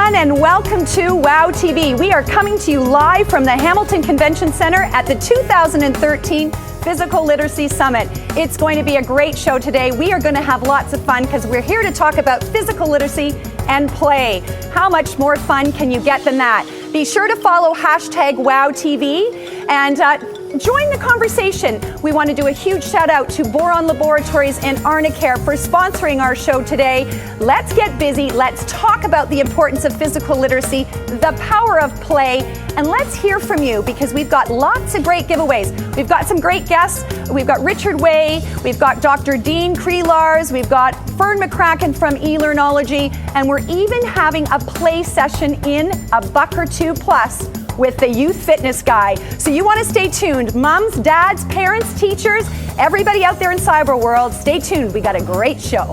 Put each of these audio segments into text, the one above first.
everyone, and welcome to WOW TV. We are coming to you live from the Hamilton Convention Center at the 2013 Physical Literacy Summit. It's going to be a great show today. We are going to have lots of fun because we're here to talk about physical literacy and play. How much more fun can you get than that? Be sure to follow #WowTV and join the conversation. We want to do a huge shout out to Boron Laboratories and Arnicare for sponsoring our show today. Let's get busy. Let's talk about the importance of physical literacy, the power of play, and let's hear from you because we've got lots of great giveaways. We've got some great guests. We've got Richard Way, we've got Dr. Dean Creelars, we've got Fern McCracken from eLearnology, and we're even having a play session in a buck or two plus with the youth fitness guy. So you want to stay tuned. Moms, dads, parents, teachers, everybody out there in cyber world, stay tuned. We got a great show.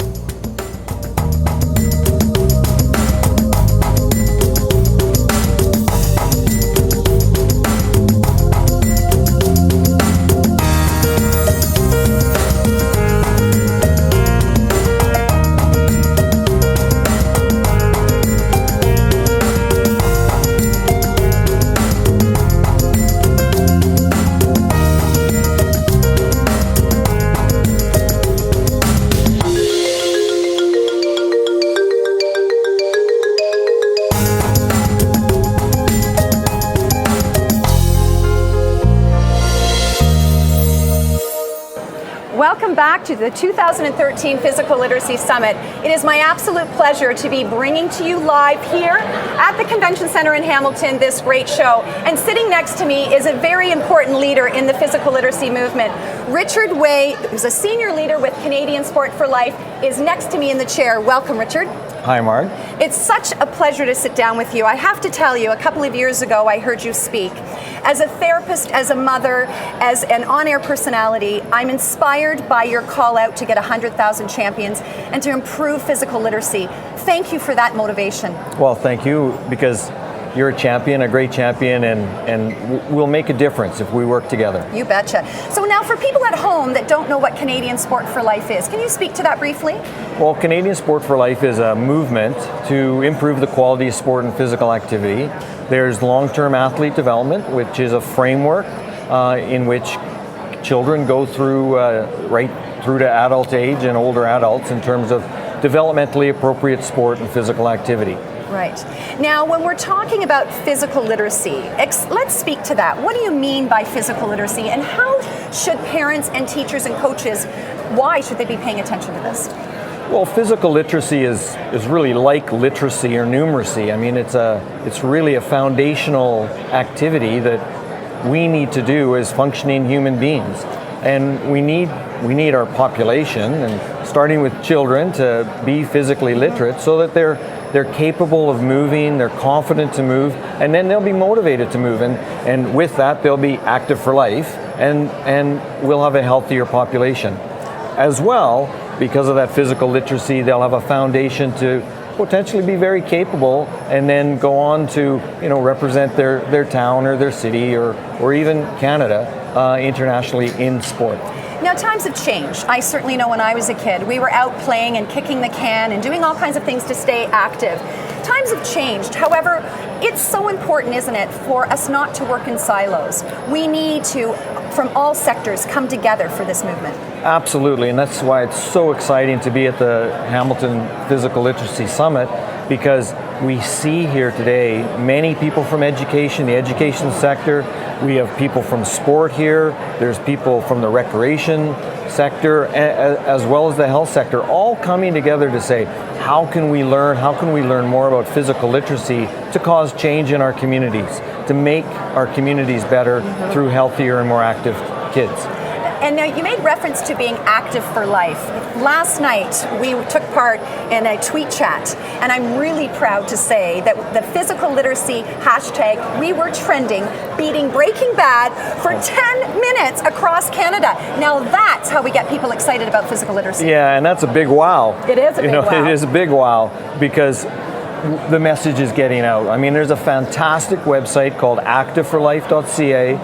Welcome back to the 2013 Physical Literacy Summit. It is my absolute pleasure to be bringing to you live here at the Convention Center in Hamilton this great show. And sitting next to me is a very important leader in the physical literacy movement. Richard Way, who's a senior leader with Canadian Sport for Life, is next to me in the chair. Welcome, Richard. Hi, Marg. It's such a pleasure to sit down with you. I have to tell you, a couple of years ago, I heard you speak. As a therapist, as a mother, as an on-air personality, I'm inspired by your call out to get 100,000 champions and to improve physical literacy. Thank you for that motivation. Well, thank you, because you're a champion, a great champion, and we'll make a difference if we work together. You betcha. So now for people at home that don't know what Canadian Sport for Life is, can you speak to that briefly? Well, Canadian Sport for Life is a movement to improve the quality of sport and physical activity. There's long-term athlete development, which is a framework in which children go through right through to adult age and older adults in terms of developmentally appropriate sport and physical activity. Right. Now, when we're talking about physical literacy, let's speak to that. What do you mean by physical literacy, and how should parents and teachers and coaches, why should they be paying attention to this? Well, physical literacy is really like literacy or numeracy. I mean, it's really a foundational activity that we need to do as functioning human beings. And we need our population, and starting with children, to be physically literate so that they're capable of moving, they're confident to move, and then they'll be motivated to move. And with that, they'll be active for life, and we'll have a healthier population. As well, because of that physical literacy, they'll have a foundation to potentially be very capable and then go on to represent their town or their city or even Canada internationally in sport. Now, times have changed. I certainly know when I was a kid, we were out playing and kicking the can and doing all kinds of things to stay active. Times have changed. However, it's so important, isn't it, for us not to work in silos. We need to, from all sectors, come together for this movement. Absolutely, and that's why it's so exciting to be at the Hamilton Physical Literacy Summit, because we see here today many people from education, the education sector. We have people from sport here. There's people from the recreation sector, as well as the health sector, all coming together to say, how can we learn more about physical literacy to cause change in our communities, to make our communities better through healthier and more active kids. And now you made reference to being active for life. Last night we took part in a tweet chat, and I'm really proud to say that the physical literacy hashtag, we were trending, beating Breaking Bad for 10 minutes across Canada. Now that's how we get people excited about physical literacy. Yeah, and that's a big wow. It is a big wow. It is a big wow, because the message is getting out. I mean, there's a fantastic website called activeforlife.ca.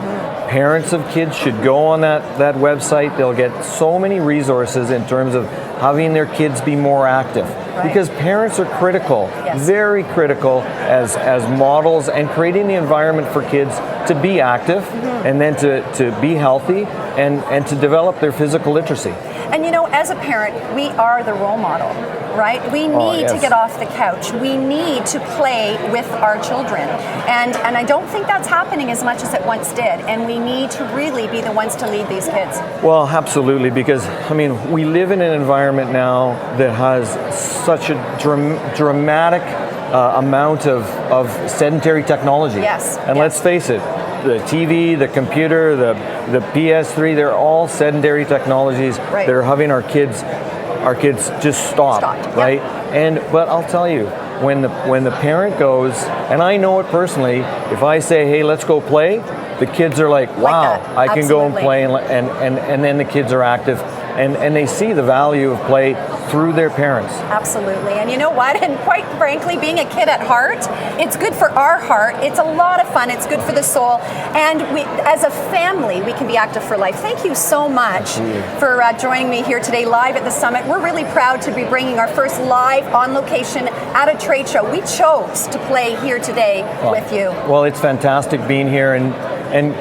Parents of kids should go on that website. They'll get so many resources in terms of having their kids be more active. Right. Because parents are critical, Yes. very critical as models, and creating the environment for kids to be active and then to be healthy and to develop their physical literacy. And you know, as a parent, we are the role model, right? We need to yes. get off the couch. We need to play with our children. And I don't think that's happening as much as it once did. And we need to really be the ones to lead these kids. Well, absolutely, because I mean, we live in an environment now that has such a dramatic amount of sedentary technology. Yes, And yes. let's face it, the TV, the computer, the PS3, they're all sedentary technologies Right. that are having our kids just stop, Stopped, right? But I'll tell you, when the parent goes, and I know it personally, if I say, hey, let's go play, the kids are like, wow, that. I can go and Absolutely. play, and then the kids are active, and they see the value of play through their parents. Absolutely. And you know what? And quite frankly, being a kid at heart, it's good for our heart. It's a lot of fun. It's good for the soul. And we, as a family, we can be active for life. Thank you so much for joining me here today live at the summit. We're really proud to be bringing our first live on location at a trade show. We chose to play here today with you. Well, it's fantastic being here, and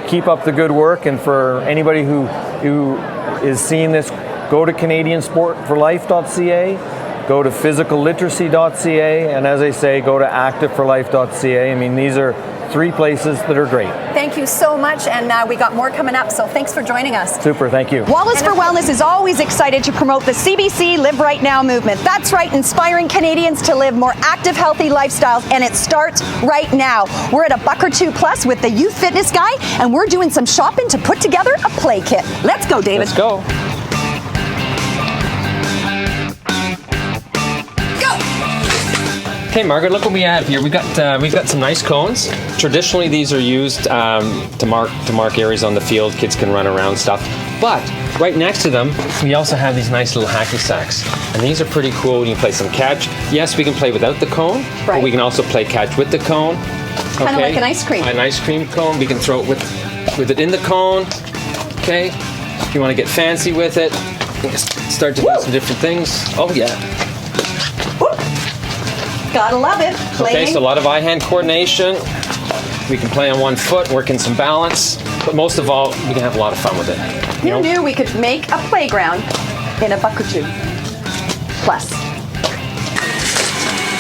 keep up the good work. And for anybody who is seeing this, go to CanadianSportForLife.ca, go to PhysicalLiteracy.ca, and as I say, go to ActiveForLife.ca. I mean, these are three places that are great. Thank you so much. And we got more coming up. So thanks for joining us. Super, thank you. Wallis for Wellness is always excited to promote the CBC Live Right Now movement. That's right, inspiring Canadians to live more active, healthy lifestyles, and it starts right now. We're at a $1 with the Youth Fitness Guy, and we're doing some shopping to put together a play kit. Let's go, David. Let's go. Okay, Margaret, look what we have here. We've got some nice cones. Traditionally, these are used to mark areas on the field. Kids can run around stuff. But right next to them, we also have these nice little hacky sacks, and these are pretty cool. You can play some catch. Yes, we can play without the cone, Right. but we can also play catch with the cone. Kind of like an ice cream. An ice cream cone. We can throw it with it in the cone. Okay. If you want to get fancy with it, you can just start to do some different things. Oh yeah. Gotta love it. Okay, so a lot of eye-hand coordination. We can play on one foot, work in some balance, but most of all, we can have a lot of fun with it. Who knew we could make a playground in a $1 plus?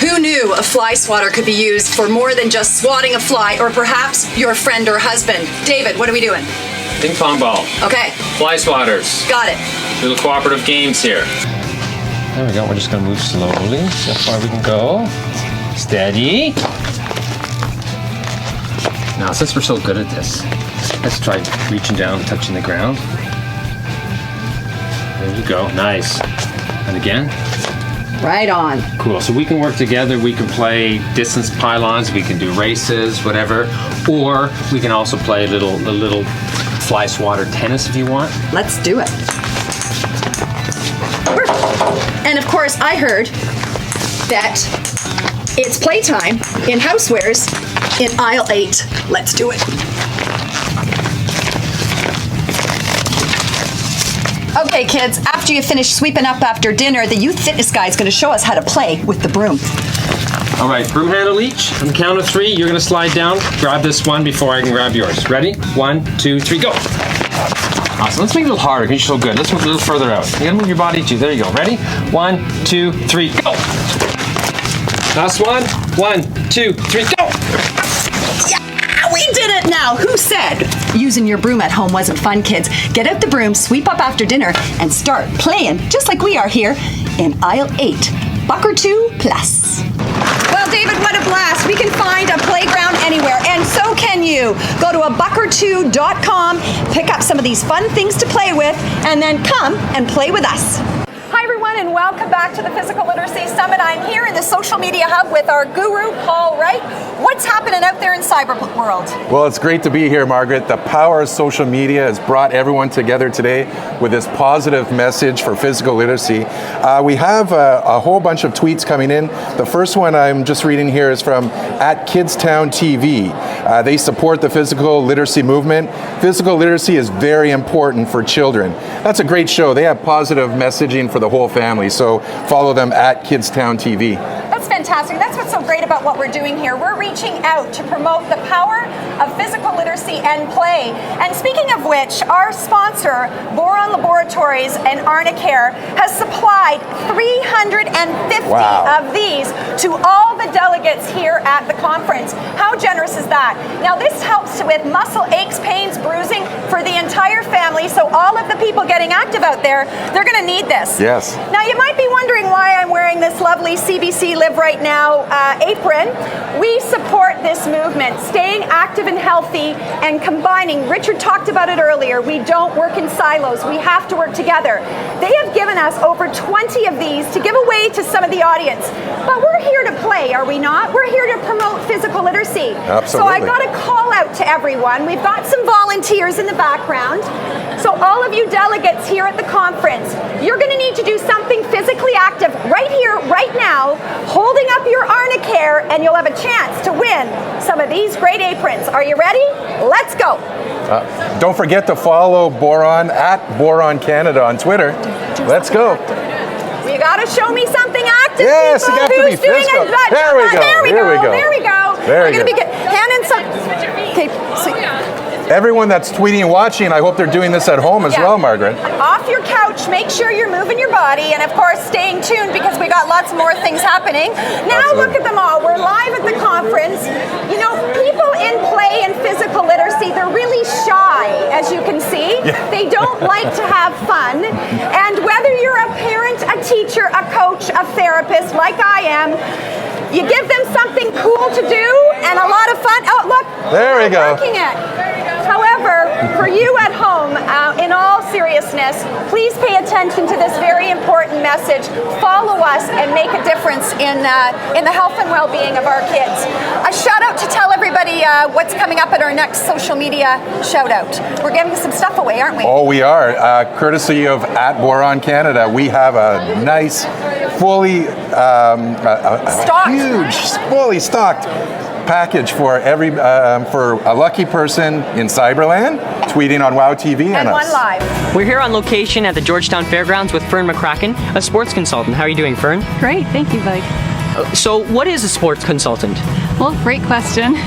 Who knew a fly swatter could be used for more than just swatting a fly, or perhaps your friend or husband? David, what are we doing? Ping pong ball, Okay, fly swatters, got it. little cooperative games here. There we go, we're just gonna move slowly, so far we can go. Steady. Now, since we're so good at this, let's try reaching down, touching the ground. There you go, nice. And again. Right on. Cool. So we can work together. We can play distance pylons. We can do races, whatever. Or we can also play a little fly swatter tennis if you want. Let's do it. And of course, I heard that it's playtime in housewares in aisle 8. Let's do it. Okay, kids, after you finish sweeping up after dinner, the Youth Fitness Guy is going to show us how to play with the broom. All right, broom handle each. On the count of 3, you're going to slide down. Grab this one before I can grab yours. Ready? 1, 2, 3, go. Awesome. Let's make it a little harder because you're so good. Let's move a little further out. You got to move your body too. There you go. Ready? 1, 2, 3, go. Last one. 1, 2, 3, go. We did it now. Who said using your broom at home wasn't fun, kids? Get out the broom, sweep up after dinner, and start playing just like we are here in aisle 8. $1 plus. Well, David, what a blast. We can find a playground anywhere, and so can you. Go to abuck2.com, pick up some of these fun things to play with, and then come and play with us. Hi everyone, and welcome back to the Physical Literacy Summit. I'm here in the social media hub with our guru, Paul Wright. What's happening out there in cyber world? Well, it's great to be here, Margaret. The power of social media has brought everyone together today with this positive message for physical literacy. We have a whole bunch of tweets coming in. The first one I'm just reading here is from @KidsTownTV. They support the physical literacy movement. Physical literacy is very important for children. That's a great show. They have positive messaging for the whole family, so follow them @KidsTownTV. That's fantastic. That's what's so great about what we're doing here. We're reaching out to promote the power of physical literacy and play. And speaking of which, our sponsor, Boron Laboratories and Arnicare, has supplied 350 of these to all the delegates here at the conference. How generous is that? Now this helps with muscle aches, pains, bruising for the entire family. So all of the people getting active out there, they're going to need this. Yes. Now you might be wondering why I'm wearing this lovely CBC Live Right Now apron. We support this movement, staying active and healthy and combining. Richard talked about it earlier. We don't work in silos. We have to work together. They have given us over 20 of these to give away to some of the audience. But we're here to play, are we not? We're here to promote physical literacy. Absolutely. So I got a call out to everyone. We've got some volunteers in the background. So all of you delegates here at the conference, you're going to need to do something physically active right here, right now, holding up your Arnicare, and you'll have a chance to win some of these great aprons. Are you ready? Let's go. Don't forget to follow Boron @Boron Canada on Twitter. Let's go. You got to show me something active. Yes, people. you have to be Who's doing physical. it? Good. There we go. There we Here go. we go. There we go. Very We're going to good. be hand in some. Okay. So, Everyone that's tweeting and watching, I hope they're doing this at home as well, Margaret. Off your couch, make sure you're moving your body, and of course staying tuned because we got lots more things happening. Now Absolutely. look at them all. We're live at the conference. You know, people in play and physical literacy, they're really shy, as you can see. Yeah. They don't like to have fun. And whether you're a parent, a teacher, a coach, a therapist, like I am, you give them something cool to do and a lot of fun. Oh, look. There we go. Working it. However, for you at home, in all seriousness, please pay attention to this very important message. Follow us and make a difference in the health and well-being of our kids. A shout out to tell everybody what's coming up at our next social media shout out. We're giving some stuff away, aren't we? Oh, we are. Courtesy of @Boron Canada, we have a nice, fully, Stocked. huge, fully stocked package for every for a lucky person in Cyberland, tweeting on WOWTV and us. one live. We're here on location at the Georgetown Fairgrounds with Fern McCracken, a sports consultant. How are you doing, Fern? Great, thank you, Mike. So, what is a sports consultant? Well, great question.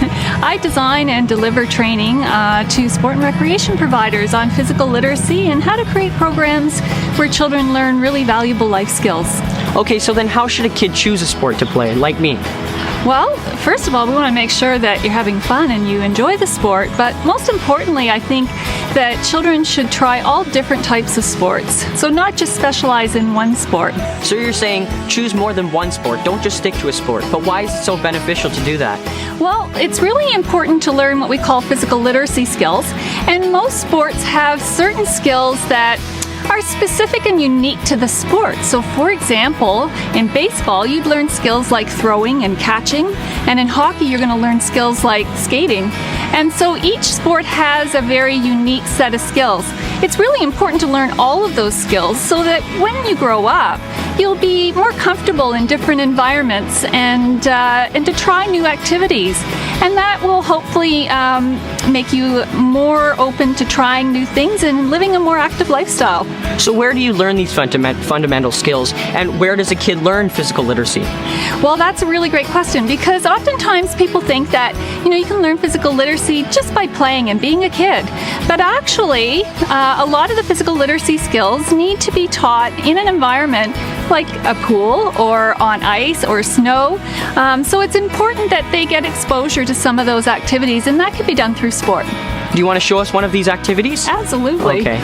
I design and deliver training to sport and recreation providers on physical literacy and how to create programs where children learn really valuable life skills. Okay, so then how should a kid choose a sport to play, like me? Well, first of all, we want to make sure that you're having fun and you enjoy the sport, but most importantly, I think that children should try all different types of sports. So not just specialize in one sport. So you're saying choose more than one sport, don't just stick to a sport. But why is it so beneficial to do that? Well, it's really important to learn what we call physical literacy skills, and most sports have certain skills that are specific and unique to the sport. So for example, in baseball, you'd learn skills like throwing and catching, and in hockey, you're going to learn skills like skating. And so each sport has a very unique set of skills. It's really important to learn all of those skills so that when you grow up, you'll be more comfortable in different environments and to try new activities. And that will hopefully make you more open to trying new things and living a more active lifestyle. So where do you learn these fundamental skills, and where does a kid learn physical literacy? Well, that's a really great question, because oftentimes people think that, you can learn physical literacy just by playing and being a kid. But actually, a lot of the physical literacy skills need to be taught in an environment like a pool or on ice or snow. So it's important that they get exposure to some of those activities, and that can be done through sport. Do you want to show us one of these activities? Absolutely. Okay.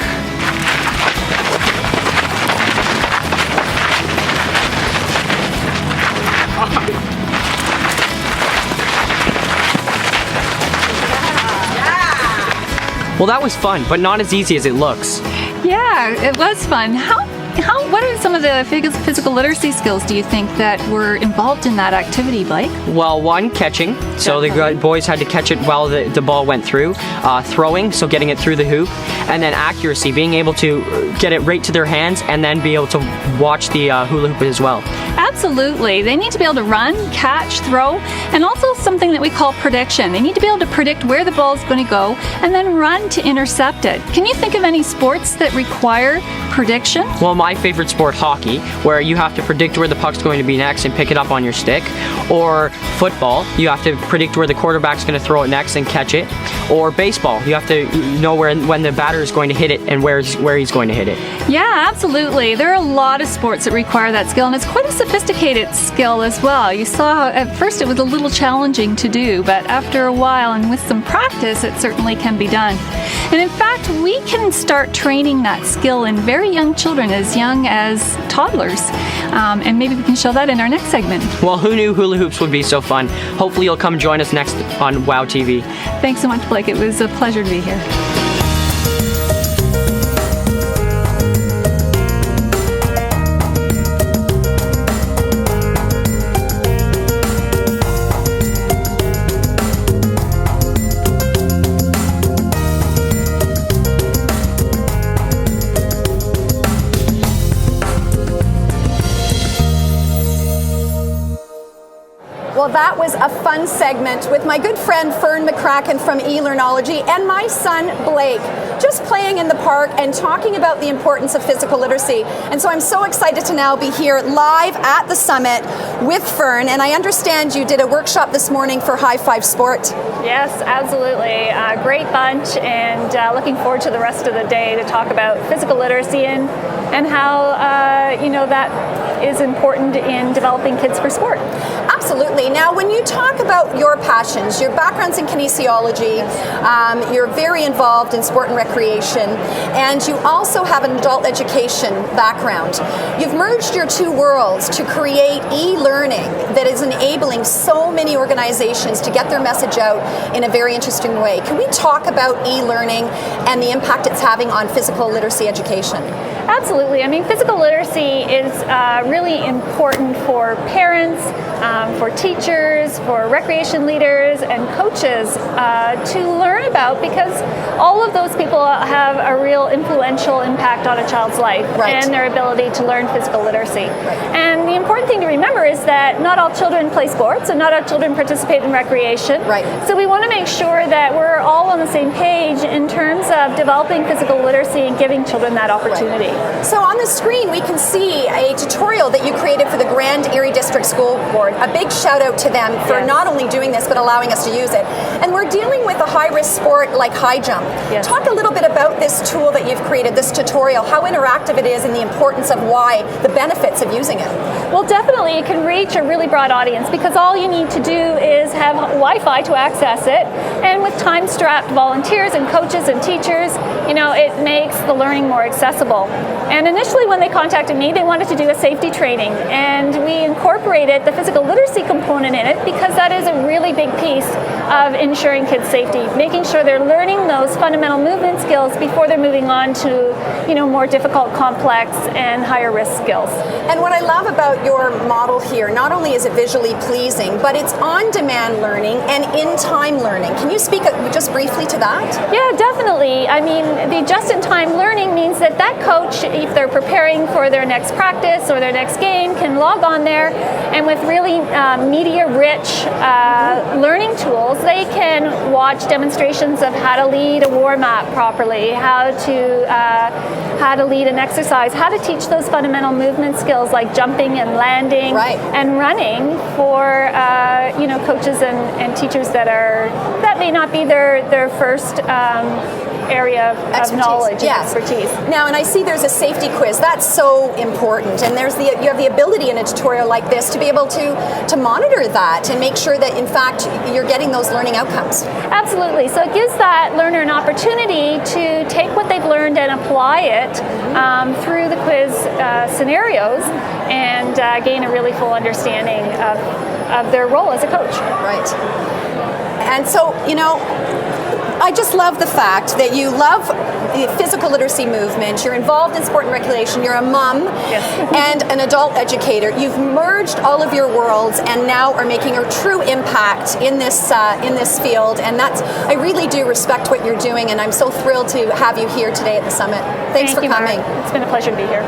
Well, that was fun, but not as easy as it looks. Yeah, it was fun. How what are some of the physical literacy skills do you think that were involved in that activity, Blake? Well, one, catching. So the boys had to catch it while the ball went through. Throwing, so getting it through the hoop. And then accuracy, being able to get it right to their hands and then be able to watch the hula hoop as well. Absolutely. They need to be able to run, catch, throw, and also something that we call prediction. They need to be able to predict where the ball is going to go and then run to intercept it. Can you think of any sports that require prediction? Well, my favorite sport, hockey, where you have to predict where the puck's going to be next and pick it up on your stick. Or football, you have to predict where the quarterback's going to throw it next and catch it. Or baseball, you have to know when the batter is going to hit it and where he's going to hit it. Yeah, absolutely. There are a lot of sports that require that skill, and it's quite a sophisticated skill as well. You saw at first it was a little challenging to do, but after a while and with some practice, it certainly can be done. And in fact, we can start training that skill in very young children, as young as toddlers. And maybe we can show that in our next segment. Well, who knew hula hoops would be so fun? Hopefully you'll come join us next on WOW TV. Thanks so much, Blake. It was a pleasure to be here. Well, that was a fun segment with my good friend Fern McCracken from eLearnology and my son Blake, just playing in the park and talking about the importance of physical literacy. And so I'm so excited to now be here live at the summit with Fern. And I understand you did a workshop this morning for High Five Sport. Yes, absolutely. Great bunch, and looking forward to the rest of the day to talk about physical literacy and how that is important in developing kids for sport. Absolutely. Now, when you talk about your passions, your background's in kinesiology, you're very involved in sport and recreation, and you also have an adult education background. You've merged your two worlds to create e-learning that is enabling so many organizations to get their message out in a very interesting way. Can we talk about e-learning and the impact it's having on physical literacy education? Absolutely. I mean, physical literacy is really important for parents, for teachers, for recreation leaders and coaches to learn about, because all of those people have a real influential impact on a child's life and their ability to learn physical literacy. And the important thing to remember is that not all children play sports and not all children participate in recreation. So we want to make sure that we're all on the same page in terms of developing physical literacy and giving children that opportunity. So on the screen we can see a tutorial that you created for the Grand Erie District School Board. A big shout out to them for not only doing this but allowing us to use it. And we're dealing with a high-risk sport like high jump. Talk a little bit about this tool that you've created, this tutorial, how interactive it is and the importance of why, the benefits of using it. Well, definitely it can reach a really broad audience, because all you need to do is have Wi-Fi to access it, and with time-strapped volunteers and coaches and teachers, it makes the learning more accessible. And initially when they contacted me, they wanted to do a safety training, and we incorporated the physical literacy component in it because that is a really big piece of ensuring kids' safety, making sure they're learning those fundamental movement skills before they're moving on to, more difficult, complex, and higher risk skills. And what I love about your model here, not only is it visually pleasing, but it's on-demand learning and in-time learning. Can you speak just briefly to that? Yeah, definitely. I mean, the just-in-time learning means that coach, if they're preparing for their next practice or their next game, can log on there, and with really media-rich learning tools, they can watch demonstrations of how to lead a warm-up properly, how to lead an exercise, how to teach those fundamental movement skills like jumping and landing and running for coaches and teachers that may not be their first area of knowledge and expertise. Now, and I see there's a safety quiz. That's so important. And you have the ability in a tutorial like this to be able to monitor that and make sure that, in fact, you're getting those learning outcomes. Absolutely. So it gives that learner an opportunity to take what they've learned and apply it through the quiz scenarios and gain a really full understanding of their role as a coach. Right. And so, I just love the fact that you love the physical literacy movement, you're involved in sport and recreation, you're a mom and an adult educator. You've merged all of your worlds and now are making a true impact in this field, and I really do respect what you're doing, and I'm so thrilled to have you here today at the summit. Thanks for coming. It's been a pleasure to be here.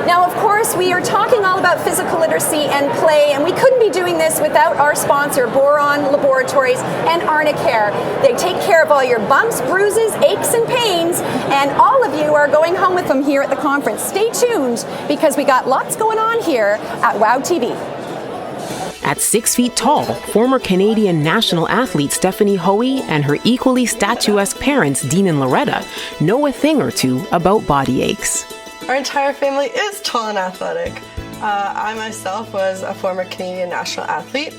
Now, of course, we are talking all about physical literacy and play, and we couldn't be doing this without our sponsor, Boron Laboratories and Arnicare. They take care of all your bumps, bruises, aches, and pains, and all of you are going home with them here at the conference. Stay tuned, because we got lots going on here at WOW TV. At 6 feet tall, former Canadian national athlete Stephanie Hoey and her equally statuesque parents, Dean and Loretta, know a thing or two about body aches. Our entire family is tall and athletic. I myself was a former Canadian national athlete,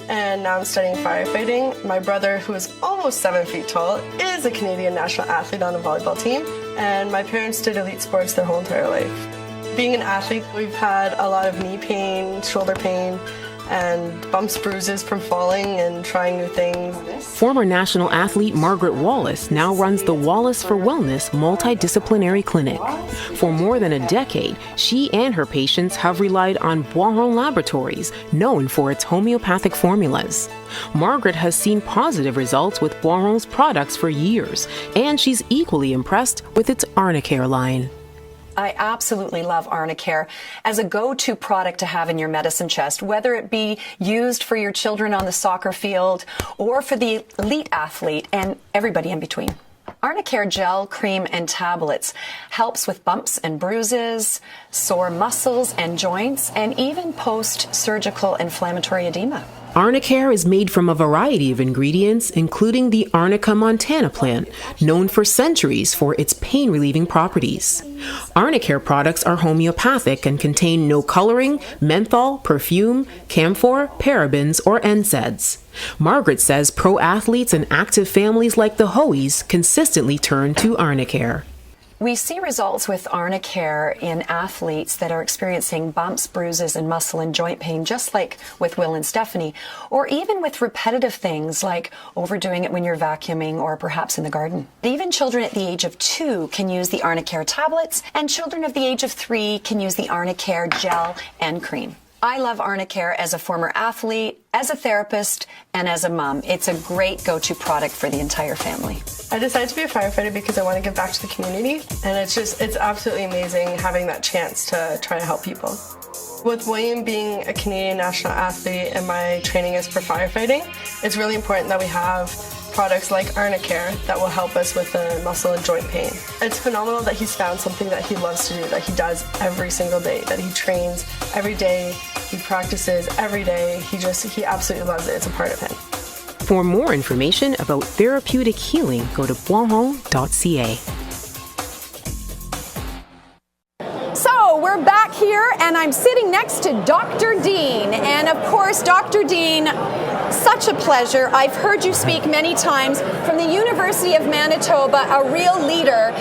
and now I'm studying firefighting. My brother, who is almost 7 feet tall, is a Canadian national athlete on a volleyball team, and my parents did elite sports their whole entire life. Being an athlete, we've had a lot of knee pain, shoulder pain, and bumps, bruises from falling and trying new things. Former national athlete Margaret Wallis now runs the Wallis for Wellness multidisciplinary clinic. For more than a decade, she and her patients have relied on Boron Laboratories, known for its homeopathic formulas. Margaret has seen positive results with Boron's products for years, and she's equally impressed with its Arnicare line. I absolutely love Arnicare as a go-to product to have in your medicine chest, whether it be used for your children on the soccer field or for the elite athlete and everybody in between. Arnicare gel, cream, and tablets helps with bumps and bruises, sore muscles and joints, and even post-surgical inflammatory edema. Arnicare is made from a variety of ingredients, including the Arnica montana plant, known for centuries for its pain-relieving properties. Arnicare products are homeopathic and contain no coloring, menthol, perfume, camphor, parabens, or NSAIDs. Margaret says pro athletes and active families like the Hoeys consistently turn to Arnicare. We see results with Arnicare in athletes that are experiencing bumps, bruises, and muscle and joint pain, just like with Will and Stephanie, or even with repetitive things like overdoing it when you're vacuuming or perhaps in the garden. Even children at the age of 2 can use the Arnicare tablets, and children of the age of 3 can use the Arnicare gel and cream. I love Arnicare as a former athlete, as a therapist, and as a mom. It's a great go-to product for the entire family. I decided to be a firefighter because I want to give back to the community, and it's absolutely amazing having that chance to try to help people. With William being a Canadian national athlete and my training is for firefighting, it's really important that we have products like Arnicare that will help us with the muscle and joint pain. It's phenomenal that he's found something that he loves to do, that he does every single day, that he trains every day, he practices every day. He absolutely loves it. It's a part of him. For more information about therapeutic healing, go to boiron.ca. So we're back here, and I'm sitting next to Dr. Dean. And of course, Dr. Dean, such a pleasure. I've heard you speak many times from the University of Manitoba, a real leader,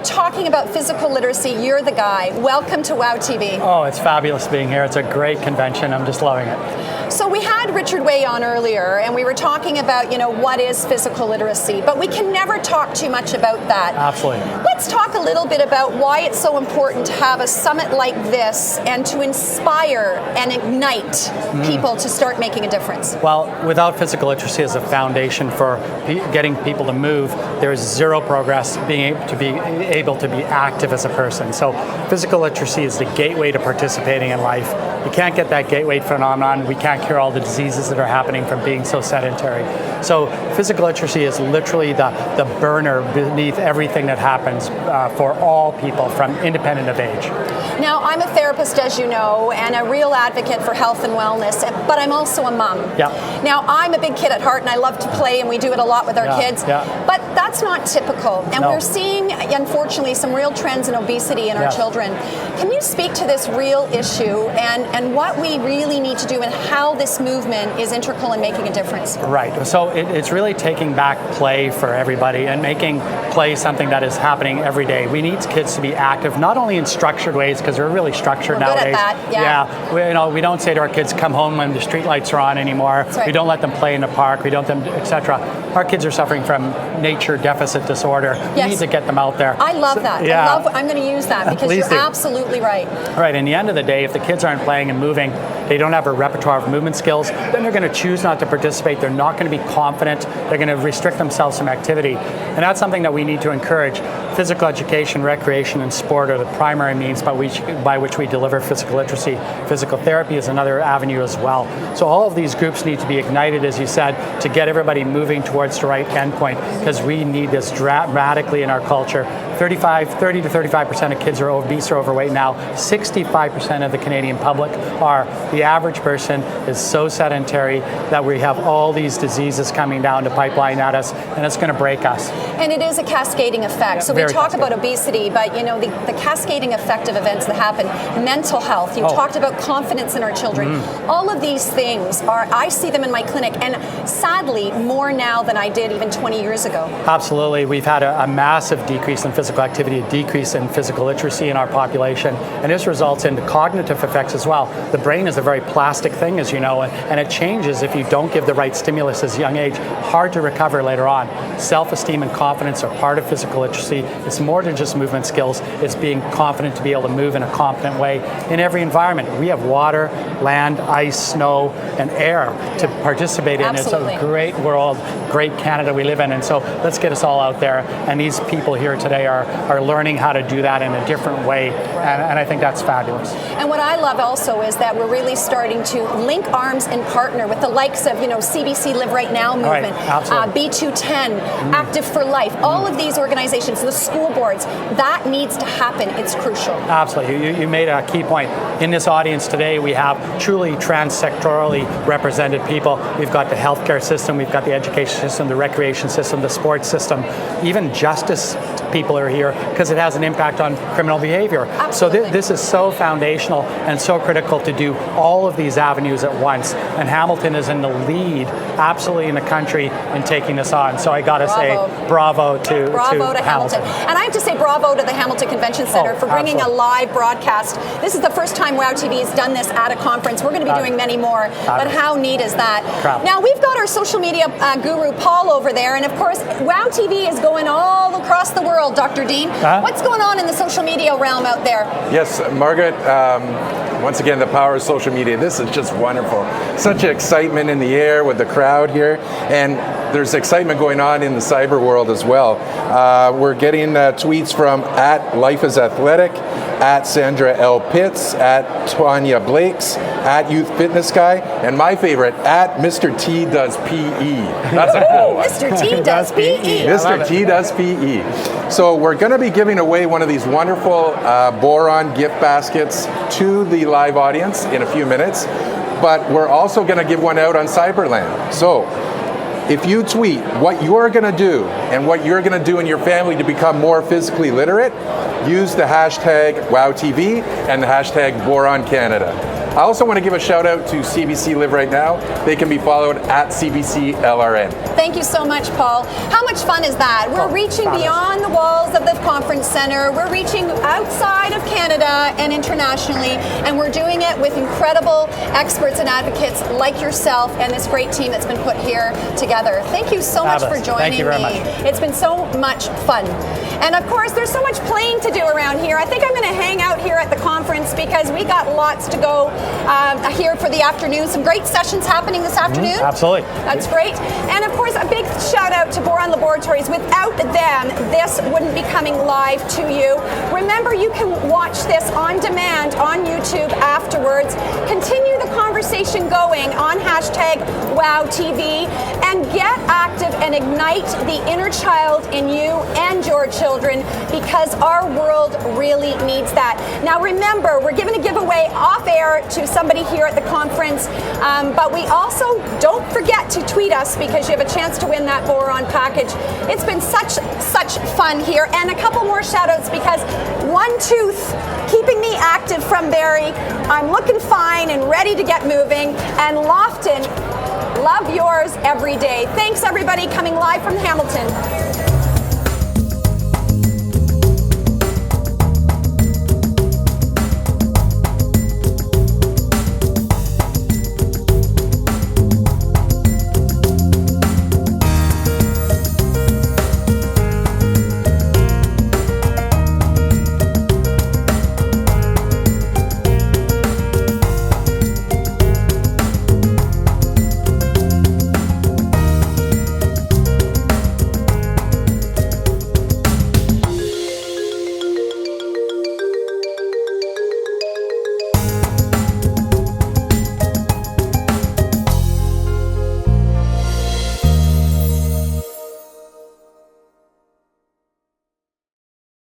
talking about physical literacy. You're the guy. Welcome to WOW TV. Oh, it's fabulous being here. It's a great convention. I'm just loving it. So we had Richard Way on earlier, and we were talking about, what is physical literacy, but we can never talk too much about that. Absolutely. Let's talk a little bit about why it's so important to have a summit like this and to inspire and ignite people to start making a difference. Well, without physical literacy as a foundation for getting people to move, there is zero progress being able to be active as a person. So physical literacy is the gateway to participating in life. You can't get that gateway phenomenon. We can't cure all the diseases that are happening from being so sedentary. So physical literacy is literally the burner beneath everything that happens for all people, from independent of age. Now, I'm a therapist, as you know, and a real advocate for health and wellness, but I'm also a mom. Yeah. Now, I'm a big kid at heart, and I love to play, and we do it a lot with our kids, but that's not typical. And we're seeing, unfortunately, some real trends in obesity in our children. Can you speak to this real issue and what we really need to do and how this movement is integral in making a difference? Right. So it's really taking back play for everybody and making play something that is happening every day. We need kids to be active, not only in structured ways, because we're really structured nowadays. Good at that, We don't say to our kids, come home when the street lights are on anymore. That's right. We don't let them play in the park. We don't them, etc. Our kids are suffering from nature deficit disorder. Yes. We need to get them out there. I love that. Yeah. I'm going to use that because Please you're do. absolutely right. Right, in the end of the day, if the kids aren't playing and moving, they don't have a repertoire of movement skills, then they're going to choose not to participate. They're not going to be confident. They're going to restrict themselves from activity. And that's something that we need to encourage. Physical education, recreation, and sport are the primary means by which we deliver physical literacy. Physical therapy is another avenue as well. So all of these groups need to be ignited, as you said, to get everybody moving towards the right endpoint, because we need this dramatically in our culture. 30 to 35% of kids are obese or overweight now. 65% of the Canadian public are. The average person is so sedentary that we have all these diseases coming down the pipeline at us, and it's going to break us. And it is a cascading effect. So we talk about obesity, but you know, the cascading effect of events that happen, mental health, you talked about confidence in our children. All of these things I see them in my clinic, and sadly, more now than I did even 20 years ago. Absolutely. We've had a massive decrease in physical activity, a decrease in physical literacy in our population, and this results in cognitive effects as well. The brain is a very plastic thing, as you know, and it changes if you don't give the right stimulus at a young age. Hard to recover later on. Self-esteem and confidence are part of physical literacy. It's more than just movement skills. It's being confident to be able to move in a competent way in every environment. We have water, land, ice, snow, and air to participate in. Absolutely. It's a great world, great Canada we live in, and so let's get us all out there. And these people here today are learning how to do that in a different way, and I think that's fabulous. And what I love also is that we're really starting to link arms and partner with the likes of, CBC Live Right Now movement, B210, Active for Life, all of these organizations, the school boards. That needs to happen. It's crucial. Absolutely. You made a key point. In this audience today, we have truly trans-sectorally represented people. We've got the healthcare system, we've got the education system, the recreation system, the sports system, even justice people are here because it has an impact on criminal behavior. Absolutely. So this is so foundational and so critical to do all of these avenues at once. And Hamilton is in the lead, absolutely, in the country in taking this on. So I got to say bravo to Hamilton. And I have to say bravo to the Hamilton Convention Center for bringing a live broadcast. This is the first time WOW TV has done this at a conference. We're going to be doing many more, but how neat is that? Now, we've got our social media guru, Paul, over there, and of course, WOW TV is going all across the world, Dr. Dean. What's going on in the social media realm out there? Yes, Margaret, once again, the power of social media. This is just wonderful. Such excitement in the air with the crowd here, and there's excitement going on in the cyber world as well. We're getting tweets from @LifeIsAthletic, @Sandra L. Pitts, @Tanya Blakes, @Youth Fitness Guy, and my favorite, @Mr. T Does PE. That's a cool one. Mr. T Does PE. Mr. T Does PE. So we're going to be giving away one of these wonderful boron gift baskets to the live audience in a few minutes, but we're also going to give one out on Cyberland. So if you tweet what you're going to do and what you're going to do in your family to become more physically literate, use the hashtag WOWTV and the hashtag BoronCanada. I also want to give a shout out to CBC Live Right Now. They can be followed @CBCLRN. Thank you so much, Paul. How much fun is that? We're reaching beyond the walls of the conference center. We're reaching outside of Canada and internationally, and we're doing it with incredible experts and advocates like yourself and this great team that's been put here together. Thank you so much for joining Thank you very me. much. It's been so much fun. And of course, there's so much playing to do around here. I think I'm going to hang out here at the conference because we got lots to go here for the afternoon. Some great sessions happening this afternoon. Absolutely. That's great. And of course, a big shout out to Boron Laboratories. Without them, this wouldn't be coming live to you. Remember, you can watch this on demand on YouTube afterwards. Continue the conversation going on hashtag WOWTV and get active and ignite the inner child in you and your children, because our world really needs that. Now remember, we're giving a giveaway off air to somebody here at the conference, but we also don't forget to tweet us because you have a chance to win that Boron package. It's been such fun here, and a couple more shout outs because One Tooth keeping me active from Barrie. I'm looking fine and ready to get moving, and Lofton, love yours every day. Thanks everybody coming live from Hamilton.